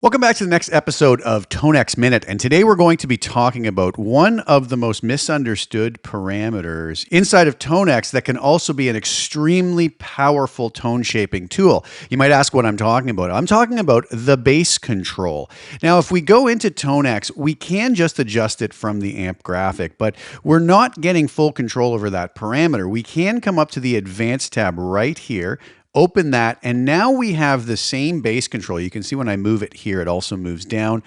Welcome back to the next episode of TONEX Minute, and today we're going to be talking about one of the most misunderstood parameters inside of TONEX that can also be an extremely powerful tone shaping tool. You might ask what I'm talking about. I'm talking about the bass control. Now, if we go into TONEX, we can just adjust it from the amp graphic, but we're not getting full control over that parameter. We can come up to the Advanced tab right here, open that, and now we have the same bass control. You can see when I move it here, it also moves down.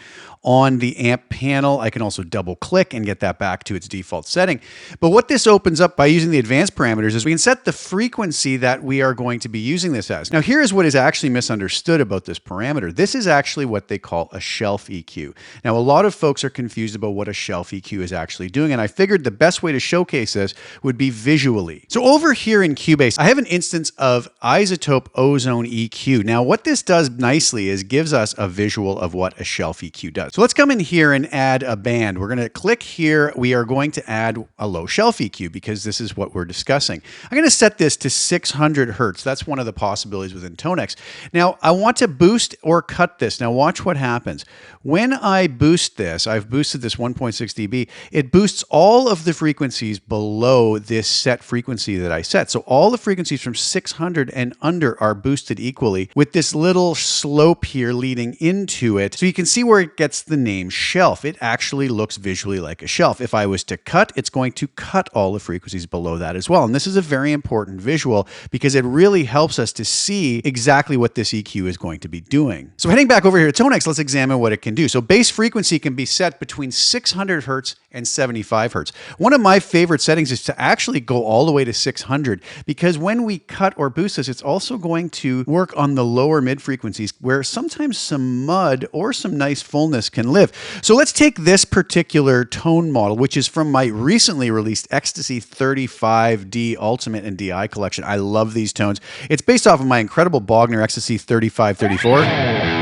On the amp panel, I can also double click and get that back to its default setting. But what this opens up by using the advanced parameters is we can set the frequency that we are going to be using this as. Now, here is what is actually misunderstood about this parameter. This is actually what they call a shelf EQ. Now, a lot of folks are confused about what a shelf EQ is actually doing, and I figured the best way to showcase this would be visually. So over here in Cubase, I have an instance of isotope ozone EQ. Now, what this does nicely is gives us a visual of what a shelf EQ does. So let's come in here and add a band. We're going to click here. We are going to add a low shelf EQ because this is what we're discussing. I'm going to set this to 600 Hertz. That's one of the possibilities within TONEX. Now, I want to boost or cut this. Now, watch what happens. When I boost this, I've boosted this 1.6 dB, it boosts all of the frequencies below this set frequency that I set. So all the frequencies from 600 and under are boosted equally with this little slope here leading into it. So you can see where it gets the name shelf. It actually looks visually like a shelf. If I was to cut, it's going to cut all the frequencies below that as well. And this is a very important visual because it really helps us to see exactly what this EQ is going to be doing. So heading back over here to TONEX, let's examine what it can do. So bass frequency can be set between 600 Hertz and 75 Hertz. One of my favorite settings is to actually go all the way to 600 because when we cut or boost this, it's also going to work on the lower mid frequencies where sometimes some mud or some nice fullness can live. So let's take this particular tone model, which is from my recently released x-stasy 35D Ultimate and DI collection. I love these tones. It's based off of my incredible Bogner x-stasy 3534.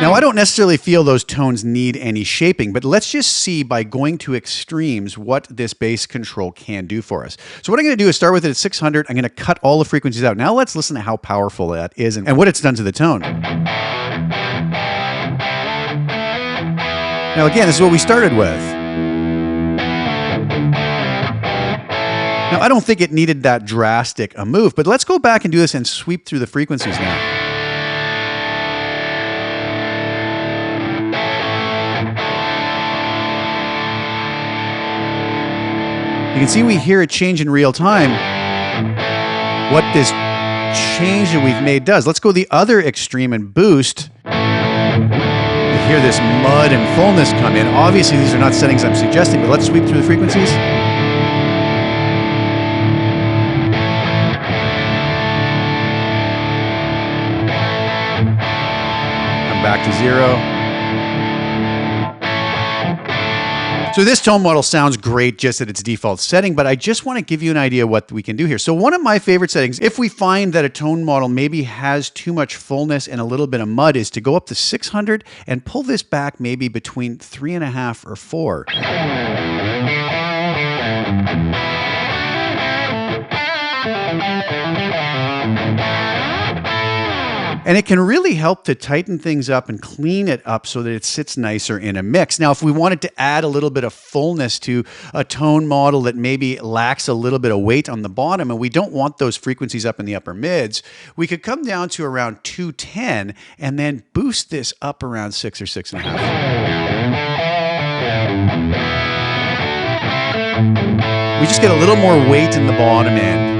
Now, I don't necessarily feel those tones need any shaping, but let's just see by going to extremes what this bass control can do for us. So what I'm going to do is start with it at 600. I'm going to cut all the frequencies out. Now let's listen to how powerful that is and what it's done to the tone. Now again, this is what we started with. Now, I don't think it needed that drastic a move, but let's go back and do this and sweep through the frequencies now. You can see we hear it change in real time. What this change that we've made does. Let's go the other extreme and boost. You hear this mud and fullness come in. Obviously, these are not settings I'm suggesting, but let's sweep through the frequencies. Come back to 0. So this tone model sounds great just at its default setting, but I just want to give you an idea what we can do here. So one of my favorite settings, if we find that a tone model maybe has too much fullness and a little bit of mud, is to go up to 600 and pull this back maybe between 3.5 or 4. And it can really help to tighten things up and clean it up so that it sits nicer in a mix. Now, if we wanted to add a little bit of fullness to a tone model that maybe lacks a little bit of weight on the bottom and we don't want those frequencies up in the upper mids, we could come down to around 210 and then boost this up around 6 or 6.5. We just get a little more weight in the bottom end.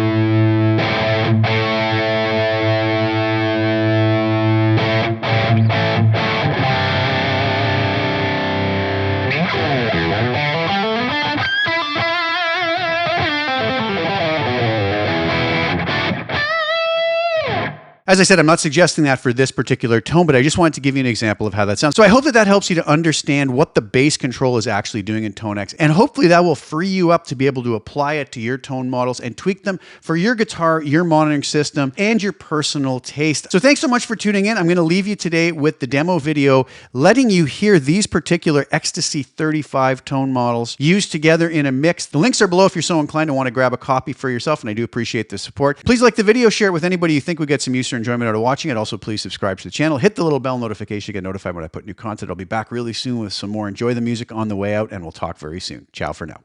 As I said, I'm not suggesting that for this particular tone, but I just wanted to give you an example of how that sounds. So I hope that that helps you to understand what the bass control is actually doing in TONEX, and hopefully that will free you up to be able to apply it to your tone models and tweak them for your guitar, your monitoring system, and your personal taste. So thanks so much for tuning in. I'm going to leave you today with the demo video letting you hear these particular x-stasy 35 tone models used together in a mix. The links are below if you're so inclined to want to grab a copy for yourself, and I do appreciate the support. Please like the video, share it with anybody you think would get some use or enjoyment out of watching it. Also, please subscribe to the channel. Hit the little bell notification to get notified when I put new content. I'll be back really soon with some more. Enjoy the music on the way out, and we'll talk very soon. Ciao for now.